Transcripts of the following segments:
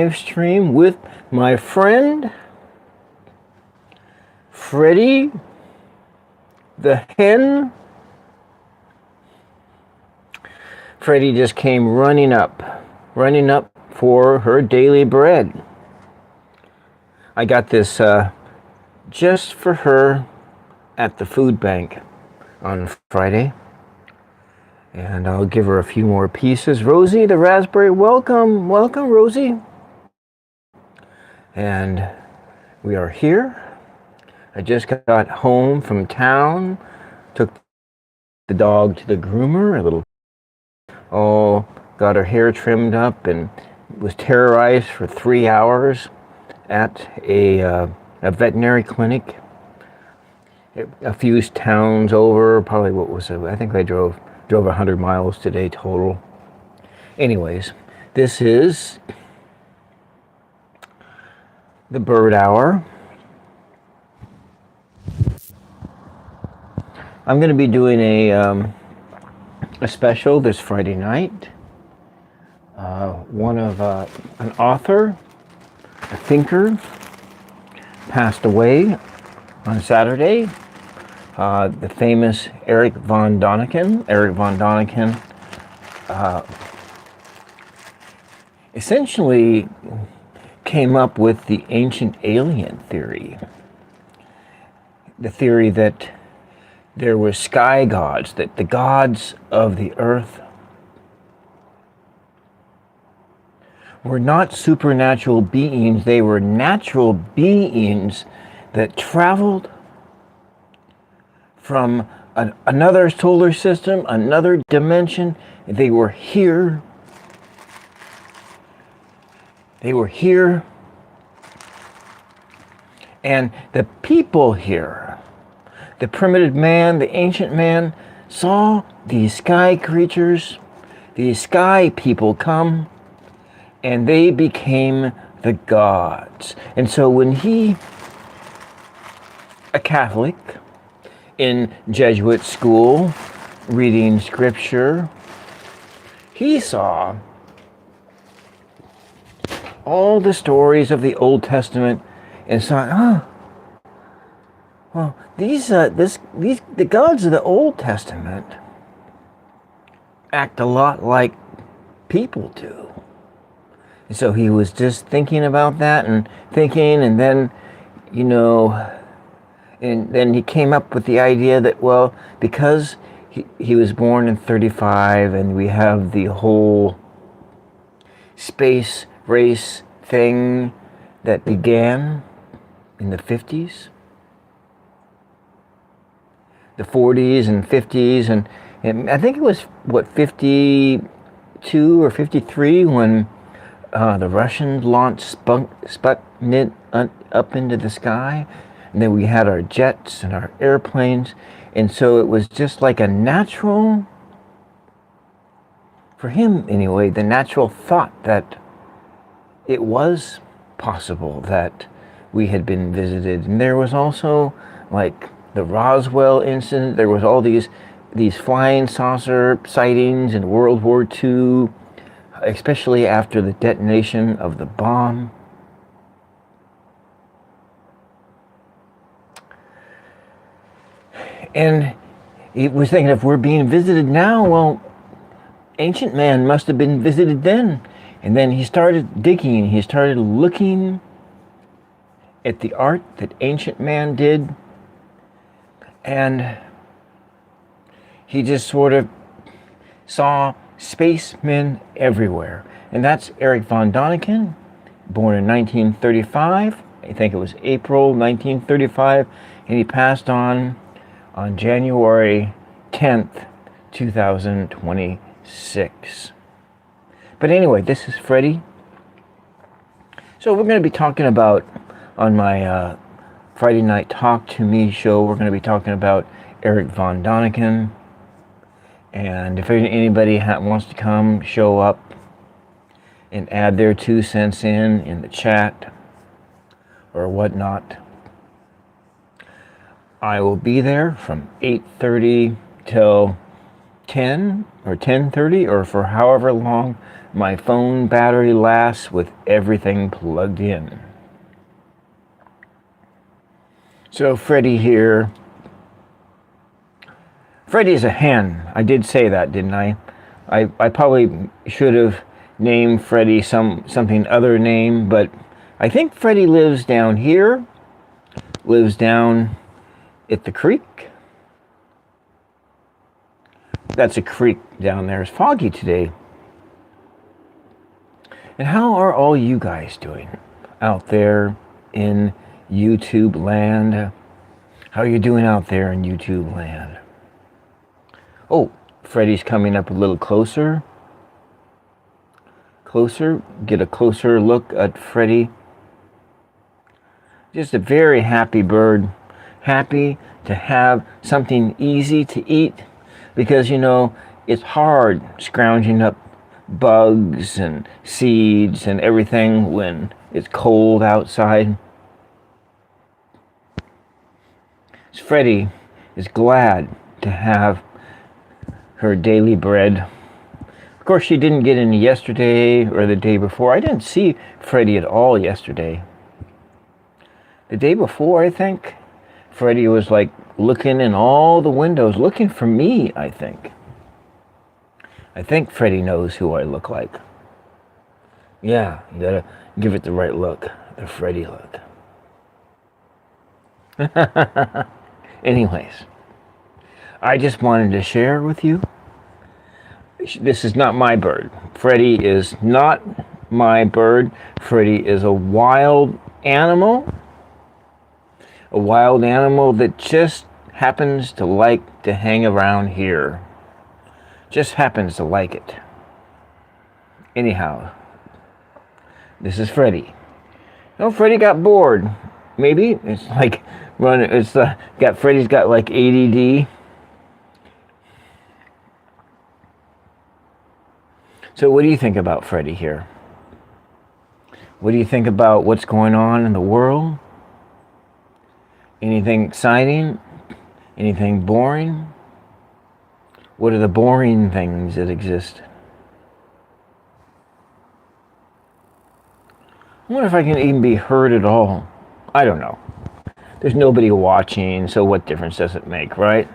stream with my friend Freddie the hen. Freddie just came running up for her daily bread. I got this just for her at the food bank on Friday. And I'll give her a few more pieces. Rosie the raspberry, welcome, Rosie. And we are here. I just got home from town, took the dog to the groomer, got her hair trimmed up, and was terrorized for 3 hours at a veterinary clinic a few towns over. Probably I think I drove 100 miles today total. Anyways, this is the bird hour. I'm going to be doing a special this Friday night. An author, a thinker, passed away on Saturday. The famous Eric von Däniken. Eric von Däniken essentially came up with the ancient alien theory. The theory that there were sky gods, that the gods of the earth were not supernatural beings, they were natural beings that traveled from another solar system, another dimension. They were here. And the people here, the primitive man, the ancient man, saw these sky creatures, these sky people come, and they became the gods. And so when a Catholic in Jesuit school, reading scripture, he saw all the stories of the Old Testament and saw, well, the gods of the Old Testament act a lot like people do. And so he was just thinking about that and then, and then he came up with the idea that, well, because he was born in 1935 and we have the whole space race thing that began in the 50s, the 40s and 50s, and I think it was, 52 or 53 when the Russians launched Sputnik up into the sky. And then we had our jets and our airplanes. And so it was just like a natural, for him anyway, the natural thought that it was possible that we had been visited. And there was also like the Roswell incident. There was all these flying saucer sightings in World War II, especially after the detonation of the bomb. And he was thinking, if we're being visited now, well, ancient man must have been visited then. And then he started digging, he started looking at the art that ancient man did, and he just sort of saw spacemen everywhere. And that's Eric von Däniken, born in 1935. I think it was April 1935, and he passed on January 10th, 2026. But anyway, this is Freddie. So we're going to be talking about, on my Friday night Talk to Me show, we're going to be talking about Eric von Däniken. And if anybody wants to come, show up and add their 2 cents in the chat or whatnot, I will be there from 8:30 till 10 or 10:30, or for however long my phone battery lasts with everything plugged in. So Freddie here. Freddie's a hen. I did say that, didn't I? I probably should have named Freddie something other name, but I think Freddie lives down here, lives down at the creek. That's a creek down there. It's foggy today. And how are all you guys doing out there in YouTube land? How are you doing out there in YouTube land? Oh, Freddie's coming up a little closer. Closer, get a closer look at Freddie. Just a very happy bird. Happy to have something easy to eat because, you know, it's hard scrounging up bugs and seeds and everything when it's cold outside. So Freddie is glad to have her daily bread. Of course, she didn't get any yesterday or the day before. I didn't see Freddie at all yesterday. The day before, I think, Freddie was like looking in all the windows, looking for me, I think. I think Freddie knows who I look like. Yeah, you gotta give it the right look, the Freddie look. Anyways, I just wanted to share with you. This is not my bird. Freddie is not my bird. Freddie is a wild animal. A wild animal that just happens to like to hang around here. Just happens to like it. Anyhow, this is Freddie. No, Freddie got bored. Maybe it's like Freddie's got like ADD. So what do you think about Freddie here? What do you think about what's going on in the world? Anything exciting? Anything boring? What are the boring things that exist? I wonder if I can even be heard at all. I don't know. There's nobody watching, so what difference does it make, right?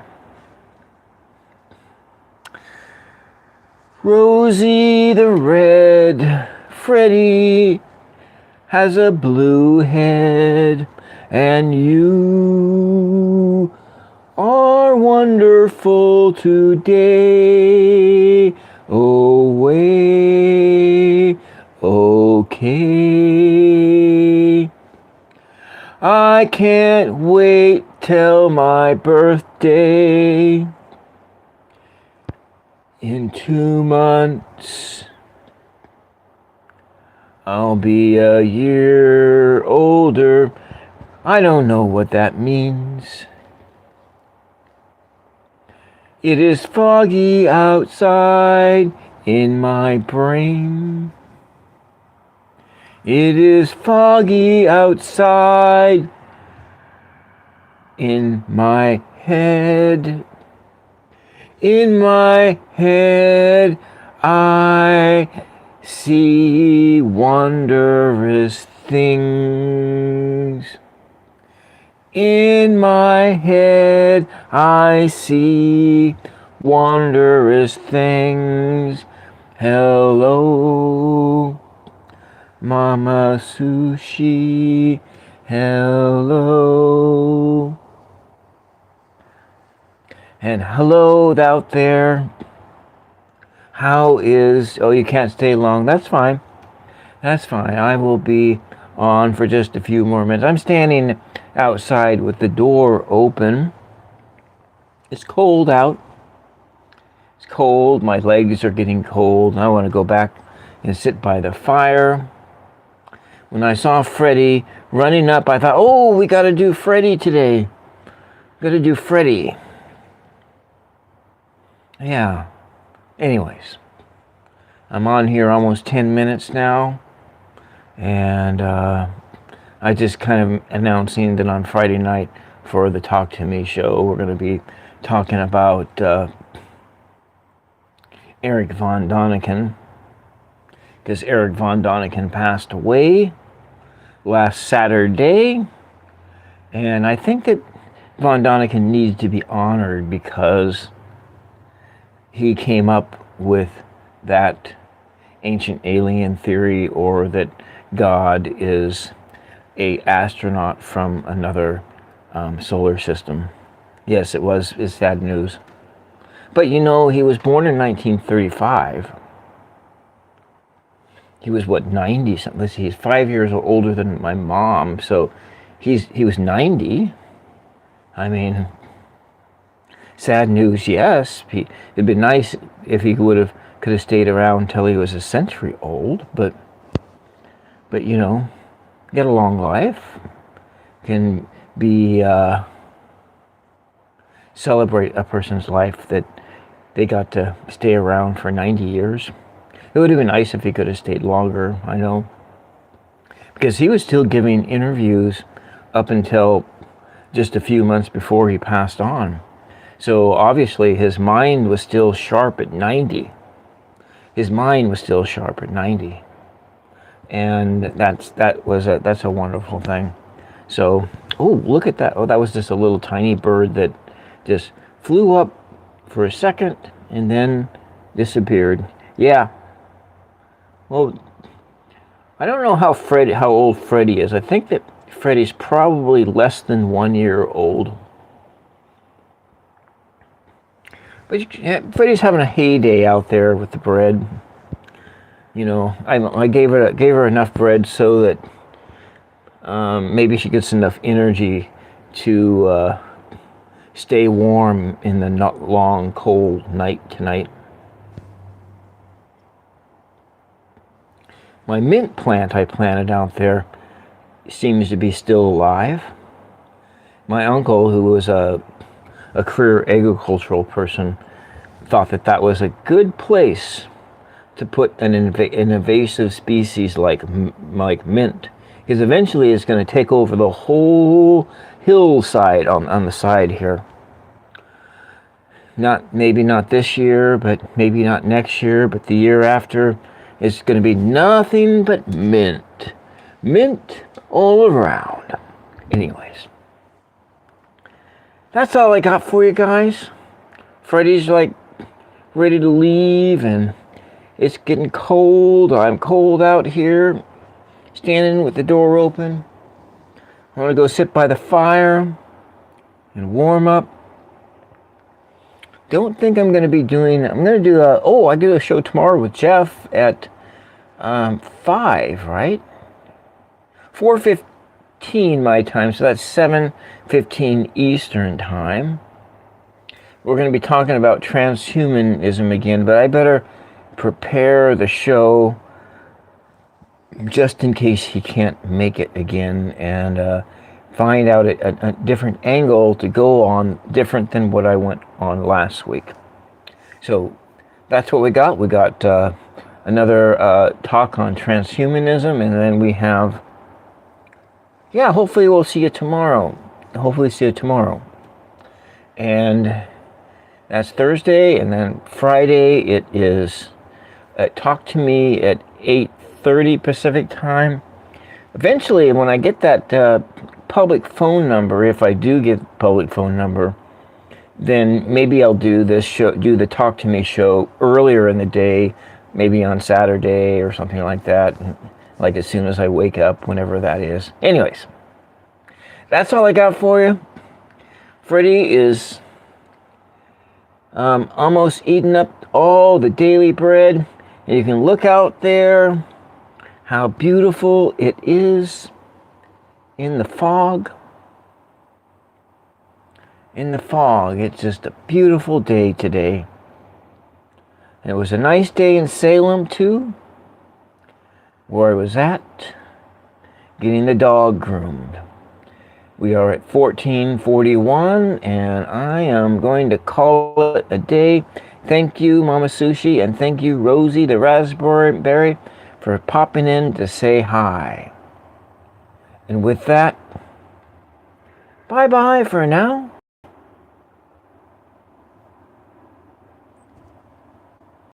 Rosie the red, Freddie has a blue head, and you are wonderful today. Oh, way, okay. I can't wait till my birthday. In 2 months, I'll be a year older. I don't know what that means. It is foggy outside in my brain. It is foggy outside in my head. In my head, I see wondrous things. In my head, I see wondrous things. Hello, Mama Sushi. Hello. And hello out there. How is... Oh, you can't stay long. That's fine. That's fine. I will be on for just a few more minutes. I'm standing outside with the door open. It's cold out. It's cold. My legs are getting cold. I want to go back and sit by the fire. When I saw Freddie running up, I thought, oh, we got to do Freddie today. Got to do Freddie. Yeah. Anyways, I'm on here almost 10 minutes now, and I just kind of announcing that on Friday night for the Talk to Me show, we're going to be talking about Eric Von Däniken. because Eric Von Däniken passed away last Saturday. And I think that Von Däniken needs to be honored because he came up with that ancient alien theory, or that God is a astronaut from another solar system. Yes, it's sad news. But you know, he was born in 1935. He was, 90 something? Let's see, he's 5 years older than my mom, so he was 90. I mean, sad news, yes. It'd been nice if he could have stayed around until he was a century old, but you know, get a long life, can be celebrate a person's life that they got to stay around for 90 years. It would have been nice if he could have stayed longer, I know, because he was still giving interviews up until just a few months before he passed on. So obviously his mind was still sharp at 90. His mind was still sharp at 90. And that's a wonderful thing. So, oh, look at that. Oh, that was just a little tiny bird that just flew up for a second and then disappeared. Yeah. Well, I don't know how old Freddie is. I think that Freddie's probably less than 1 year old. But Freddie's having a heyday out there with the bread. You know, I gave her enough bread so that maybe she gets enough energy to stay warm in the not long, cold night tonight. My mint plant I planted out there seems to be still alive. My uncle, who was a career agricultural person, thought that was a good place to put an invasive species like mint, because eventually it's going to take over the whole hillside on the side here. Maybe not this year, but maybe not next year, but the year after, it's going to be nothing but mint. Mint all around. Anyways, that's all I got for you guys. Freddie's ready to leave, and it's getting cold. I'm cold out here, standing with the door open. I want to go sit by the fire and warm up. Don't think I'm going to be doing. I'm going to do I do a show tomorrow with Jeff at 5, right? 4:15 my time, so that's 7:15 Eastern time. We're going to be talking about transhumanism again, but I better prepare the show just in case he can't make it again, and find out a different angle to go on, different than what I went on last week. So that's what we got. We got another talk on transhumanism, and then we have, hopefully we'll see you tomorrow. And that's Thursday, and then Friday it is talk to me at 8:30 Pacific time. Eventually, when I get that public phone number, if I do get public phone number, then maybe I'll do the Talk to Me show earlier in the day, maybe on Saturday or something like that, like as soon as I wake up, whenever that is. Anyways, that's all I got for you. Freddie is almost eating up all the daily bread. And you can look out there, how beautiful it is in the fog. It's just a beautiful day today. And it was a nice day in Salem too, where I was at, getting the dog groomed. We are at 14:41, and I am going to call it a day. Thank you, Mama Sushi, and thank you, Rosie the Raspberry Berry, for popping in to say hi. And with that, bye-bye for now.